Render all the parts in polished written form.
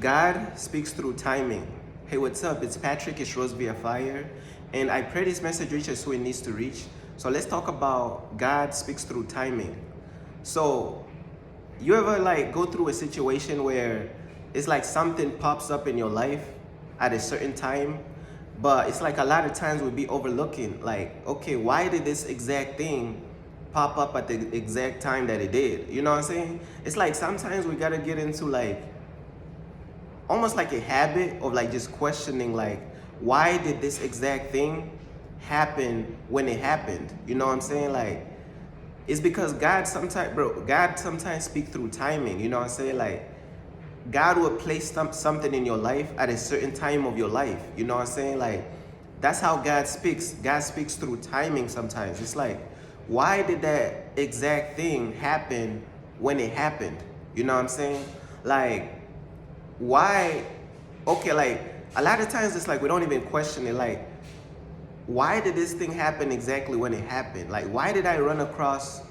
God speaks through timing. Hey, what's up? It's Patrick. It's Rose via Fire. And I pray this message reaches who it needs to reach. So let's talk about God speaks through timing. So you ever like go through a situation where it's like something pops up in your life at a certain time, but it's like a lot of times we'll be overlooking like, okay, why did this exact thing pop up at the exact time that it did? You know what I'm saying? It's like sometimes we gotta get into like almost like a habit of like just questioning like, why did this exact thing happen when it happened? You know what I'm saying? Like, it's because God sometimes speak through timing. You know what I'm saying? Like, God will place something in your life at a certain time of your life. You know what I'm saying? Like, that's how God speaks. God speaks through timing sometimes. It's like, why did that exact thing happen when it happened? You know what I'm saying? Like, why? Okay, like, a lot of times it's like we don't even question it. Like, why did this thing happen exactly when it happened? Like, why did I run across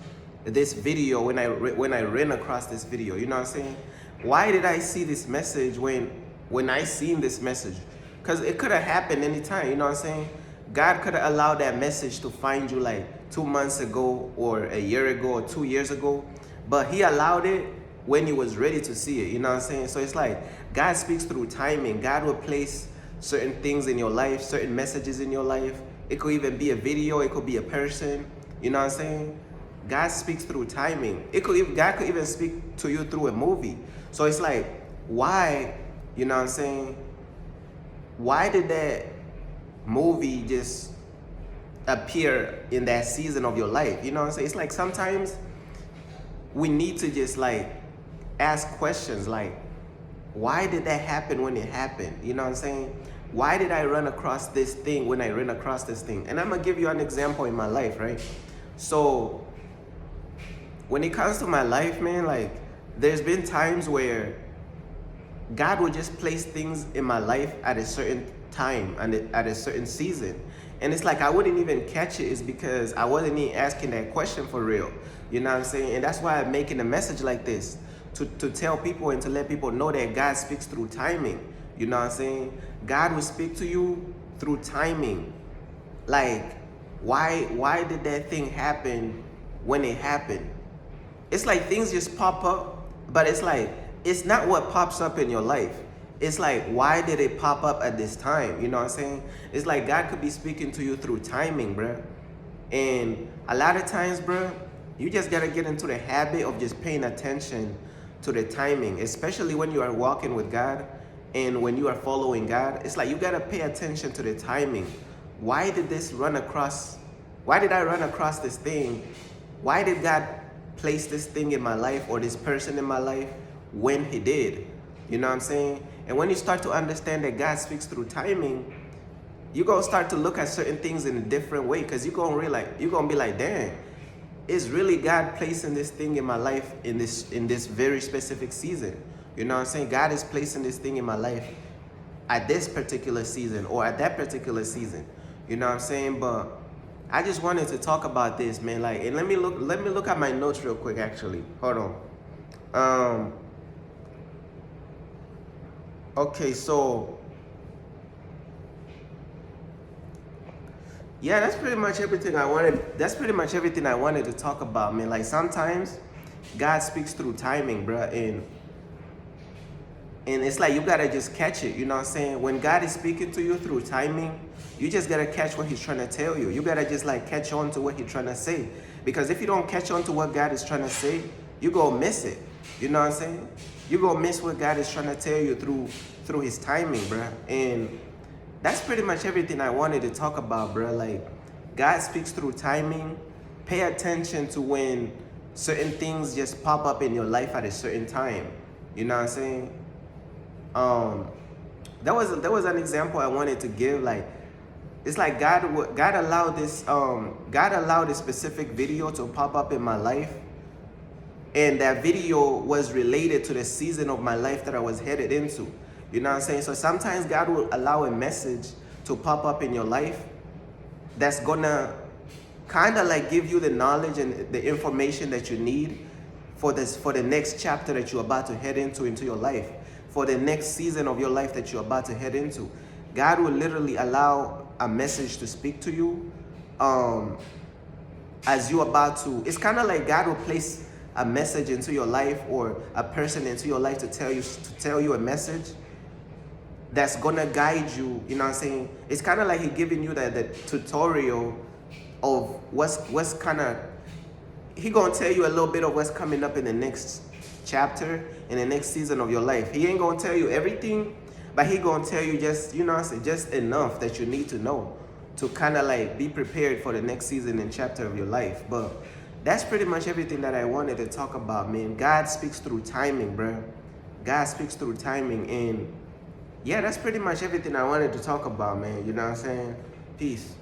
this video when I ran across this video? You know what I'm saying? Why did I see this message when I seen this message? Because it could have happened anytime. You know what I'm saying? God could have allowed that message to find you like 2 months ago or a year ago or 2 years ago, but He allowed it when you was ready to see it. You know what I'm saying? So it's like God speaks through timing. God will place certain things in your life, certain messages in your life. It could even be a video, it could be a person. You know what I'm saying? God speaks through timing. God could even speak to you through a movie. So it's like, why, you know what I'm saying? Why did that movie just appear in that season of your life? You know what I'm saying? It's like sometimes we need to just like ask questions like, why did that happen when it happened? You know what I'm saying? Why did I run across this thing when I ran across this thing? And I'm gonna give you an example in my life, right? So when it comes to my life, man, like there's been times where God will just place things in my life at a certain time and at a certain season. And it's like I wouldn't even catch it, is because I wasn't even asking that question for real. You know what I'm saying? And that's why I'm making a message like this, to tell people and to let people know that God speaks through timing. You know what I'm saying? God will speak to you through timing. Like, why did that thing happen when it happened? It's like things just pop up, but it's like, it's not what pops up in your life. It's like, why did it pop up at this time? You know what I'm saying? It's like God could be speaking to you through timing, bruh. And a lot of times, bruh, you just gotta get into the habit of just paying attention to the timing, especially when you are walking with God and when you are following God. It's like you gotta pay attention to the timing. Why did I run across this thing? Why did God place this thing in my life or this person in my life when He did? You know what I'm saying? And when you start to understand that God speaks through timing, you're gonna start to look at certain things in a different way, because you're gonna be like, dang, it's really God placing this thing in my life in this very specific season. You know what I'm saying? God is placing this thing in my life at this particular season or at that particular season. You know what I'm saying? But I just wanted to talk about this, man. Like, and let me look at my notes real quick actually. Hold on. Okay, so yeah, that's pretty much everything I wanted to talk about, man. Like, sometimes God speaks through timing, bro, and it's like you gotta just catch it. You know what I'm saying? When God is speaking to you through timing, you just gotta catch what He's trying to tell you. You gotta just like catch on to what He's trying to say, because if you don't catch on to what God is trying to say, you gonna miss it. You know what I'm saying? You gonna miss what God is trying to tell you through His timing, bro. And that's pretty much everything I wanted to talk about, bro. Like, God speaks through timing. Pay attention to when certain things just pop up in your life at a certain time. You know what I'm saying? There was an example I wanted to give. Like, it's like God allowed this specific video to pop up in my life, and that video was related to the season of my life that I was headed into. You know what I'm saying? So sometimes God will allow a message to pop up in your life that's gonna kind of like give you the knowledge and the information that you need for the next chapter that you're about to head into your life. for the next season of your life that you're about to head into. God will literally allow a message to speak to you as you're about to. It's kind of like God will place a message into your life, or a person into your life to tell you a message that's gonna guide you. You know what I'm saying? It's kind of like He giving you the tutorial of what's kind of. He gonna tell you a little bit of what's coming up in the next chapter, in the next season of your life. He ain't gonna tell you everything, but He gonna tell you just, you know what I'm saying, just enough that you need to know to kind of like be prepared for the next season and chapter of your life. But that's pretty much everything that I wanted to talk about, man. God speaks through timing, bro. God speaks through timing. And yeah, that's pretty much everything I wanted to talk about, man. You know what I'm saying? Peace.